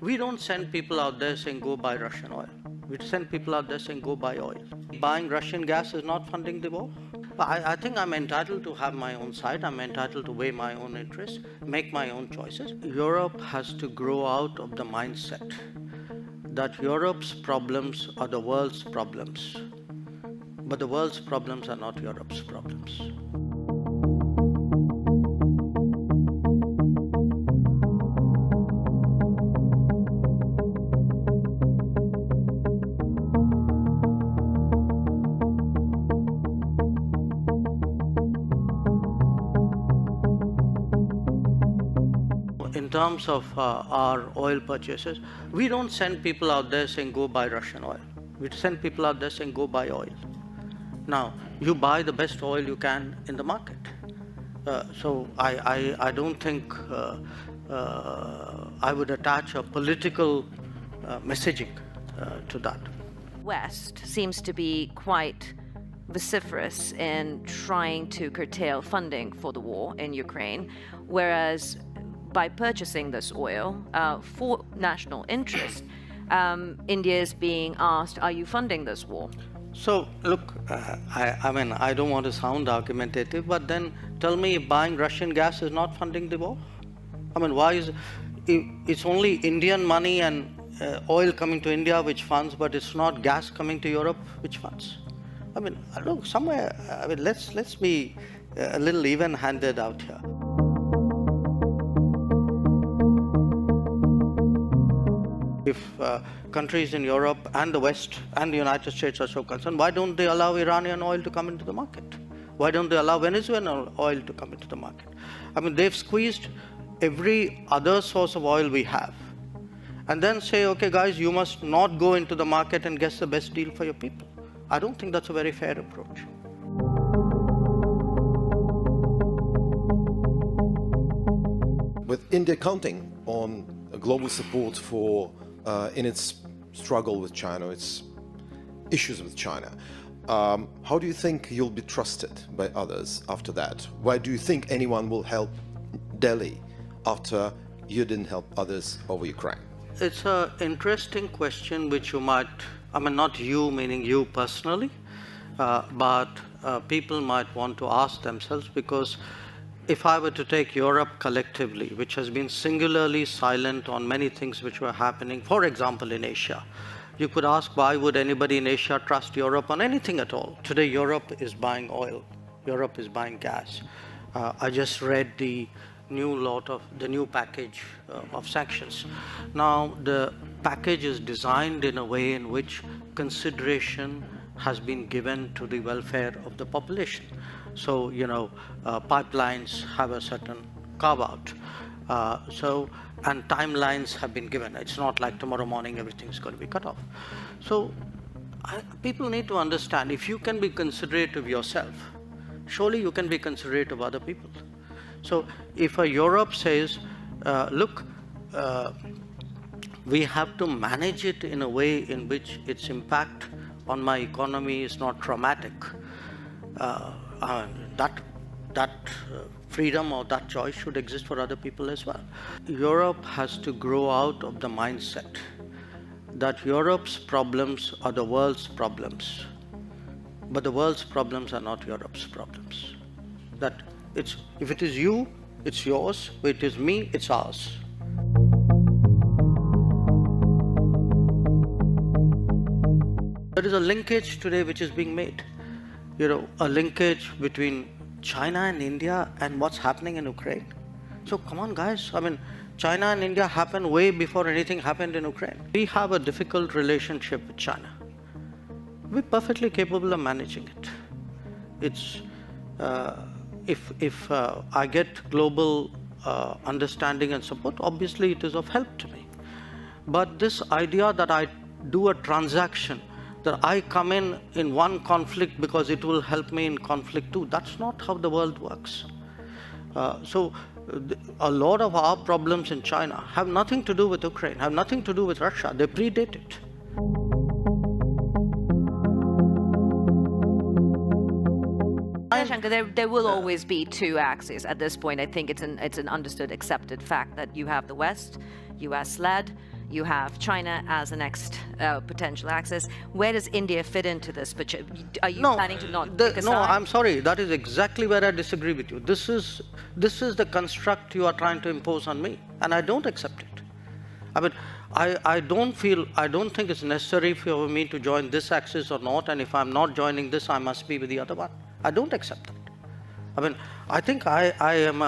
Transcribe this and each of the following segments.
We don't send people out there saying, go buy Russian oil. We send people out there saying, go buy oil. Buying Russian gas is not funding the war. I think I'm entitled to have my own side. I'm entitled to weigh my own interests, make my own choices. Europe has to grow out of the mindset that Europe's problems are the world's problems, but the world's problems are not Europe's problems. In terms of our oil purchases, we don't send people out there saying, go buy Russian oil. We send people out there saying, go buy oil. Now, you buy the best oil you can in the market. So I don't think I would attach a political messaging to that. West seems to be quite vociferous in trying to curtail funding for the war in Ukraine, whereas by purchasing this oil for national interest, India is being asked, are you funding this war? So, look, I mean, I don't want to sound argumentative, but then tell me if buying Russian gas is not funding the war? I mean, why is it's only Indian money and oil coming to India which funds, but it's not gas coming to Europe which funds? I mean, look, somewhere, I mean, let's be a little even-handed out here. If countries in Europe and the West and the United States are so concerned, why don't they allow Iranian oil to come into the market? Why don't they allow Venezuelan oil to come into the market? I mean, they've squeezed every other source of oil we have and then say, okay, guys, you must not go into the market and get the best deal for your people. I don't think that's a very fair approach. With India counting on global support for in its struggle with China, its issues with China, how do you think you'll be trusted by others after that? Why do you think anyone will help Delhi after you didn't help others over Ukraine? It's an interesting question which you might, I mean, not you, meaning you personally, but people might want to ask themselves, because if I were to take Europe collectively, which has been singularly silent on many things which were happening, for example, in Asia, you could ask, why would anybody in Asia trust Europe on anything at all? Today, Europe is buying oil. Europe is buying gas. I just read the new package of sanctions. Now, the package is designed in a way in which consideration has been given to the welfare of the population. So, you know, pipelines have a certain carve-out. And timelines have been given. It's not like tomorrow morning everything's going to be cut off. So, people need to understand, if you can be considerate of yourself, surely you can be considerate of other people. So, if a Europe says, look, we have to manage it in a way in which its impact on my economy is not traumatic, that freedom or that choice should exist for other people as well. Europe has to grow out of the mindset that Europe's problems are the world's problems, but the world's problems are not Europe's problems. That if it is you, it's yours. If it is me, it's ours. There is a linkage today which is being made. You know, a linkage between China and India and what's happening in Ukraine. So come on, guys. I mean, China and India happened way before anything happened in Ukraine. We have a difficult relationship with China. We're perfectly capable of managing it. It's if I get global understanding and support, obviously it is of help to me. But this idea that I do a transaction, that I come in one conflict because it will help me in conflict too, that's not how the world works. So a lot of our problems in China have nothing to do with Ukraine, have nothing to do with Russia. They predate it. Jaishankar, there will always be two axes at this point. I think it's an understood, accepted fact that you have the West, US-led, You have China as the next potential axis. Where does India fit into this? Are you planning to not pick a No, side? I'm sorry. That is exactly where I disagree with you. This is the construct you are trying to impose on me, and I don't accept it. I mean, I don't think it's necessary for me to join this axis or not, and if I'm not joining this, I must be with the other one. I don't accept that. I mean, I think I'm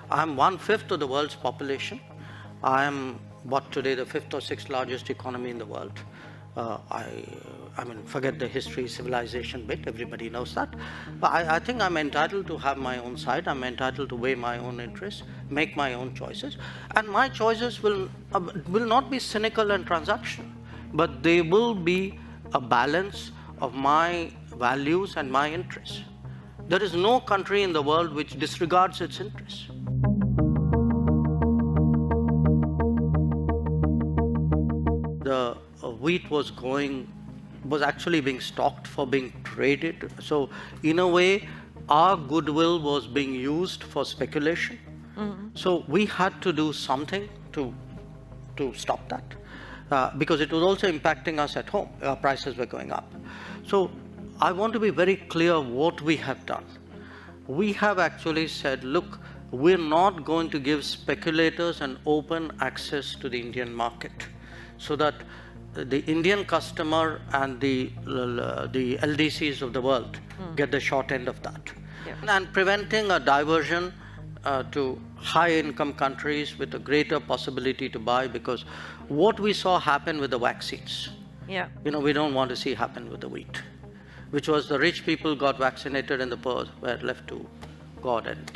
1/5 of the world's population. I am today the 5th or 6th largest economy in the world. I mean, forget the history, civilization bit, everybody knows that. But I think I'm entitled to have my own side. I'm entitled to weigh my own interests, make my own choices. And my choices will not be cynical and transactional, but they will be a balance of my values and my interests. There is no country in the world which disregards its interests. The wheat was actually being stocked for being traded. So in a way, our goodwill was being used for speculation. So we had to do something to stop that, because it was also impacting us at home. Our prices were going up. So I want to be very clear what we have done. We have actually said, look, we're not going to give speculators an open access to the Indian market, so that the Indian customer and the LDCs of the world get the short end of that. Yeah. And preventing a diversion to high-income countries with a greater possibility to buy, because what we saw happen with the vaccines, we don't want to see happen with the wheat, which was the rich people got vaccinated and the poor were left to God and